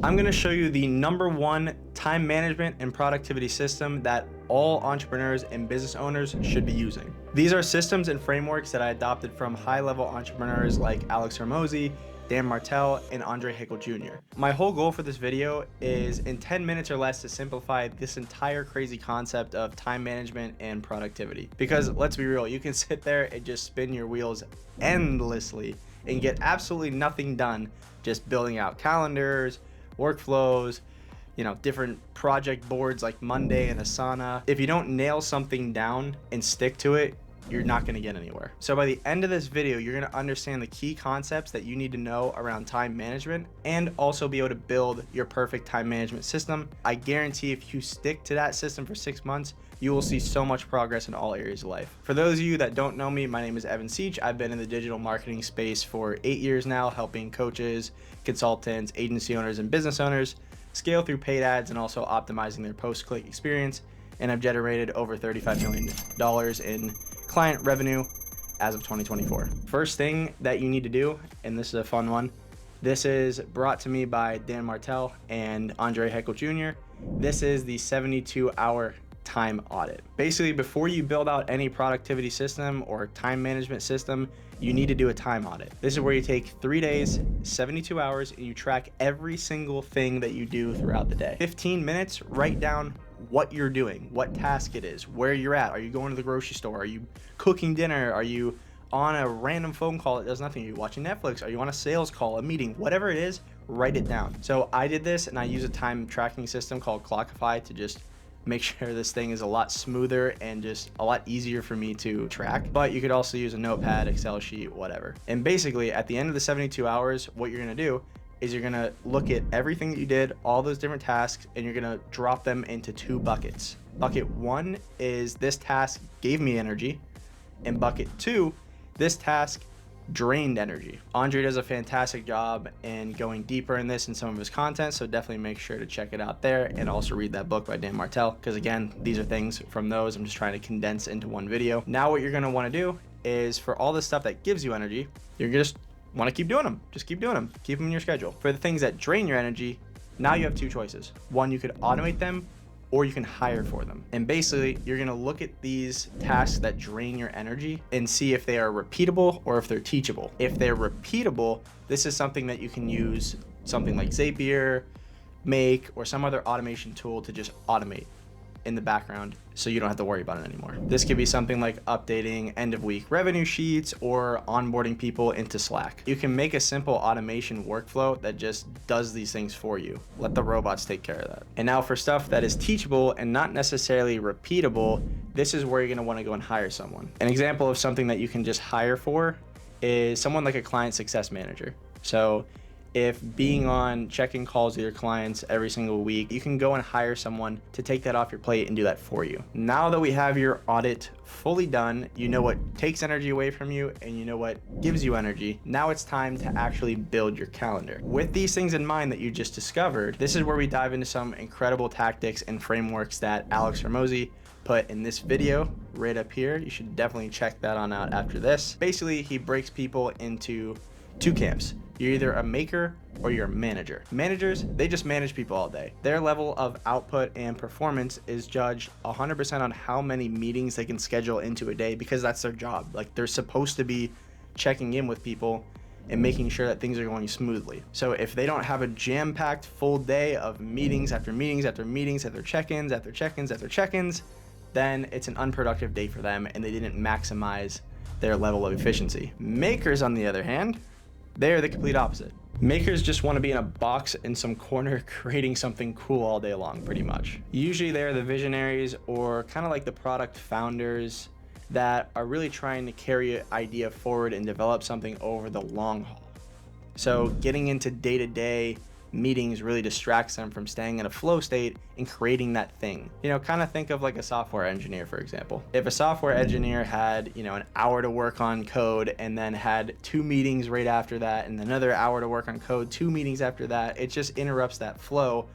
I'm going to show you the #1 time management and productivity system that all entrepreneurs and business owners should be using. These are systems and frameworks that I adopted from high-level entrepreneurs like Alex Hormozi, Dan Martell, and Haykal Jr. My whole goal for this video is in 10 minutes or less to simplify this entire crazy concept of time management and productivity. Because let's be real, you can sit there and just spin your wheels endlessly and get absolutely nothing done just building out calendars, workflows, different project boards like Monday and Asana. If you don't nail something down and stick to it, you're not going to get anywhere. So by the end of this video, you're going to understand the key concepts that you need to know around time management and also be able to build your perfect time management system. I guarantee if you stick to that system for 6 months, you will see so much progress in all areas of life. For those of you that don't know me, my name is Evan Seach. I've been in the digital marketing space for 8 years now, helping coaches, consultants, agency owners, and business owners scale through paid ads and also optimizing their post-click experience. And I've generated over $35 million in client revenue as of 2024. First thing that you need to do, and this is a fun one, this is brought to me by Dan Martell and Haykal Jr. This is the 72-hour time audit. Basically, before you build out any productivity system or time management system, you need to do a time audit. This is where you take 3 days, 72 hours, and you track every single thing that you do throughout the day. 15 minutes, write down what you're doing, what task it is, where you're at. Are you going to the grocery store? Are you cooking dinner? Are you on a random phone call that does nothing? Are you watching Netflix? Are you on a sales call, a meeting? Whatever it is, write it down. So I did this and I use a time tracking system called Clockify to just make sure this thing is a lot smoother and just a lot easier for me to track. But you could also use a notepad, Excel sheet, whatever. And basically at the end of the 72 hours, what you're gonna do is you're gonna look at everything that you did, all those different tasks, and you're gonna drop them into 2 buckets. Bucket 1 is this task gave me energy, and bucket 2, this task drained energy. Andre does a fantastic job in going deeper in this in some of his content, so definitely make sure to check it out there and also read that book by Dan Martell, because again, these are things from those I'm just trying to condense into one video. Now what you're gonna wanna do is for all the stuff that gives you energy, you're just want to keep doing them. Just keep doing them. Keep them in your schedule. For the things that drain your energy, now you have 2 choices. One, you could automate them or you can hire for them. And basically, you're going to look at these tasks that drain your energy and see if they are repeatable or if they're teachable. If they're repeatable, this is something that you can use something like Zapier, Make, or some other automation tool to just automate in the background so you don't have to worry about it anymore. This could be something like updating end of week revenue sheets or onboarding people into Slack. You can make a simple automation workflow that just does these things for you. Let the robots take care of that. And now for stuff that is teachable and not necessarily repeatable, this is where you're gonna wanna go and hire someone. An example of something that you can just hire for is someone like a client success manager. So if being on check-in calls with your clients every single week, you can go and hire someone to take that off your plate and do that for you. Now that we have your audit fully done, you know what takes energy away from you and you know what gives you energy. Now it's time to actually build your calendar. With these things in mind that you just discovered, this is where we dive into some incredible tactics and frameworks that Alex Hormozi put in this video right up here. You should definitely check that on out after this. Basically, he breaks people into 2 camps. You're either a maker or you're a manager. Managers, they just manage people all day. Their level of output and performance is judged 100% on how many meetings they can schedule into a day because that's their job. Like they're supposed to be checking in with people and making sure that things are going smoothly. So if they don't have a jam-packed full day of meetings after meetings after meetings after check-ins after check-ins after check-ins, then it's an unproductive day for them and they didn't maximize their level of efficiency. Makers, on the other hand, they're the complete opposite. Makers just want to be in a box in some corner creating something cool all day long, pretty much. Usually they're the visionaries or kind of like the product founders that are really trying to carry an idea forward and develop something over the long haul. So getting into day-to-day meetings really distracts them from staying in a flow state and creating that thing. Kind of think of like a software engineer, for example. If a software engineer had, an hour to work on code and then had 2 meetings right after that and another hour to work on code, 2 meetings after that, it just interrupts that flow.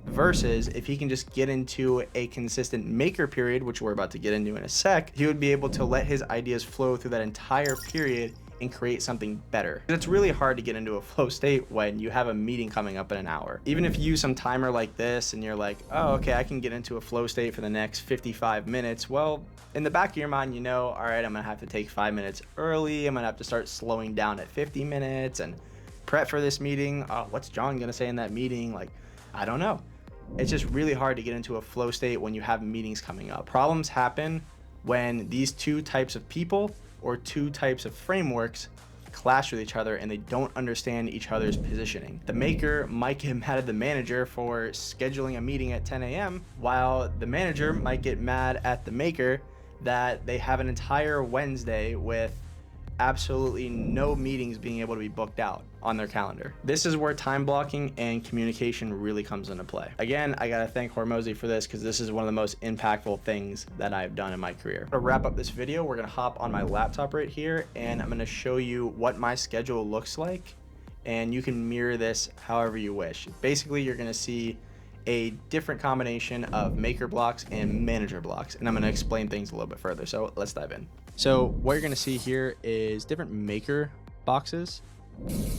Versus if he can just get into a consistent maker period, which we're about to get into in a sec, he would be able to let his ideas flow through that entire period and create something better. It's really hard to get into a flow state when you have a meeting coming up in an hour. Even if you use some timer like this and you're like, oh, okay, I can get into a flow state for the next 55 minutes. Well, in the back of your mind, you know, all right, I'm gonna have to take 5 minutes early. I'm gonna have to start slowing down at 50 minutes and prep for this meeting. Oh, what's John gonna say in that meeting? Like, I don't know. It's just really hard to get into a flow state when you have meetings coming up. Problems happen when these two types of people or two types of frameworks clash with each other and they don't understand each other's positioning. The maker might get mad at the manager for scheduling a meeting at 10 a.m. while the manager might get mad at the maker that they have an entire Wednesday with absolutely no meetings being able to be booked out on their calendar. This is where time blocking and communication really comes into play. Again, I gotta thank Hormozi for this because this is one of the most impactful things that I've done in my career. To wrap up this video, we're gonna hop on my laptop right here and I'm gonna show you what my schedule looks like, and you can mirror this however you wish. Basically, you're gonna see a different combination of maker blocks and manager blocks, and I'm going to explain things a little bit further. So let's dive in. So what you're going to see here is different maker boxes,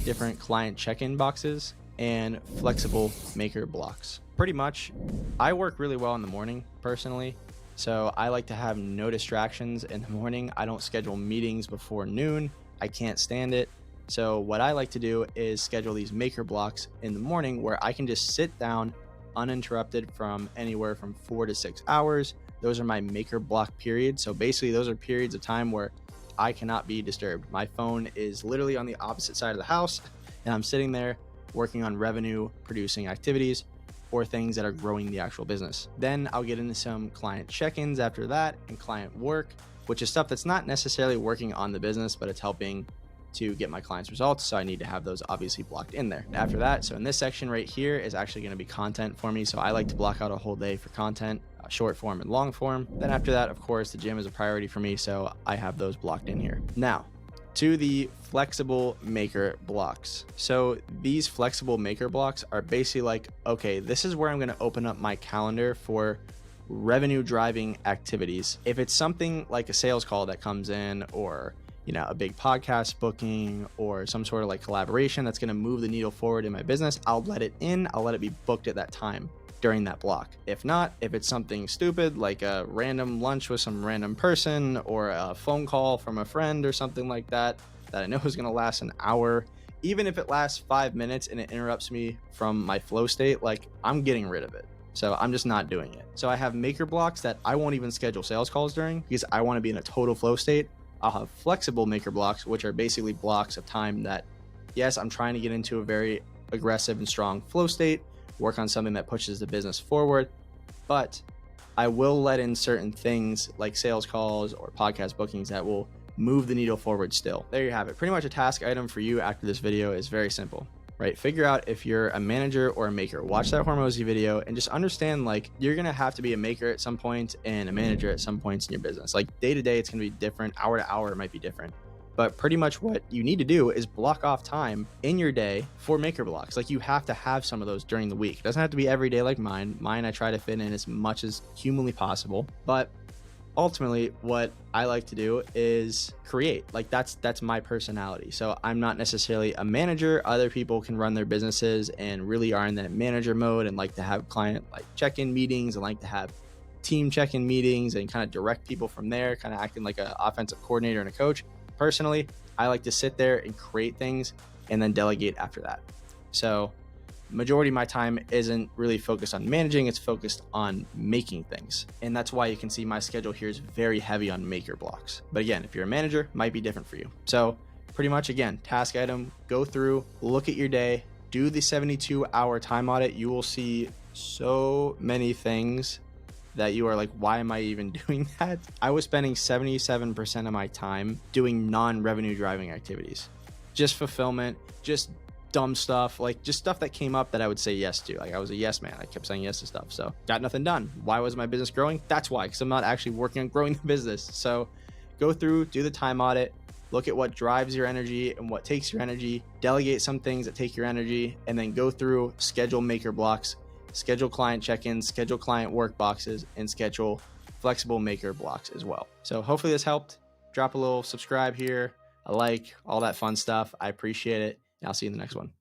different client check-in boxes, and flexible maker blocks. Pretty much, I work really well in the morning personally, so I like to have no distractions in the morning. I don't schedule meetings before noon. I can't stand it. So what I like to do is schedule these maker blocks in the morning where I can just sit down uninterrupted from anywhere from 4 to 6 hours. Those are my maker block periods. So basically those are periods of time where I cannot be disturbed. My phone is literally on the opposite side of the house and I'm sitting there working on revenue producing activities or things that are growing the actual business. Then I'll get into some client check-ins after that and client work, which is stuff that's not necessarily working on the business, but it's helping to get my clients results. So I need to have those obviously blocked in there. After that, so in this section right here is actually going to be content for me. So I like to block out a whole day for content, short form and long form. Then after that, of course, the gym is a priority for me. So I have those blocked in here. Now to the flexible maker blocks. So these flexible maker blocks are basically like, okay, this is where I'm going to open up my calendar for revenue driving activities. If it's something like a sales call that comes in, or a big podcast booking or some sort of like collaboration that's going to move the needle forward in my business, I'll let it in. I'll let it be booked at that time during that block. If not, if it's something stupid like a random lunch with some random person or a phone call from a friend or something like that I know is going to last an hour, even if it lasts 5 minutes and it interrupts me from my flow state, like I'm getting rid of it. So I'm just not doing it. So I have maker blocks that I won't even schedule sales calls during because I want to be in a total flow state. I'll have flexible maker blocks, which are basically blocks of time that, yes, I'm trying to get into a very aggressive and strong flow state, work on something that pushes the business forward, but I will let in certain things like sales calls or podcast bookings that will move the needle forward still. There you have it. Pretty much a task item for you after this video is very simple. Right? Figure out if you're a manager or a maker. Watch that Hormozi video and just understand, like, you're going to have to be a maker at some point and a manager at some points in your business. Like day to day, it's going to be different. Hour to hour, it might be different. But pretty much what you need to do is block off time in your day for maker blocks. Like you have to have some of those during the week. It doesn't have to be every day like mine. Mine, I try to fit in as much as humanly possible. But ultimately what I like to do is create. Like that's my personality. So I'm not necessarily a manager. Other people can run their businesses and really are in that manager mode and like to have client like check-in meetings and like to have team check-in meetings and kind of direct people from there, kind of acting like an offensive coordinator and a coach. Personally, I like to sit there and create things and then delegate after that. So majority of my time isn't really focused on managing, it's focused on making things. And that's why you can see my schedule here is very heavy on maker blocks. But again, if you're a manager, it might be different for you. So pretty much again, task item, go through, look at your day, do the 72-hour time audit. You will see so many things that you are like, why am I even doing that? I was spending 77% of my time doing non-revenue driving activities, just fulfillment, just dumb stuff, like just stuff that came up that I would say yes to. Like I was a yes man. I kept saying yes to stuff. So got nothing done. Why was my business growing? That's why, because I'm not actually working on growing the business. So go through, do the time audit, look at what drives your energy and what takes your energy, delegate some things that take your energy, and then go through, schedule maker blocks, schedule client check-ins, schedule client work boxes, and schedule flexible maker blocks as well. So hopefully this helped. Drop a little subscribe here. a like, all that fun stuff. I appreciate it. And I'll see you in the next one.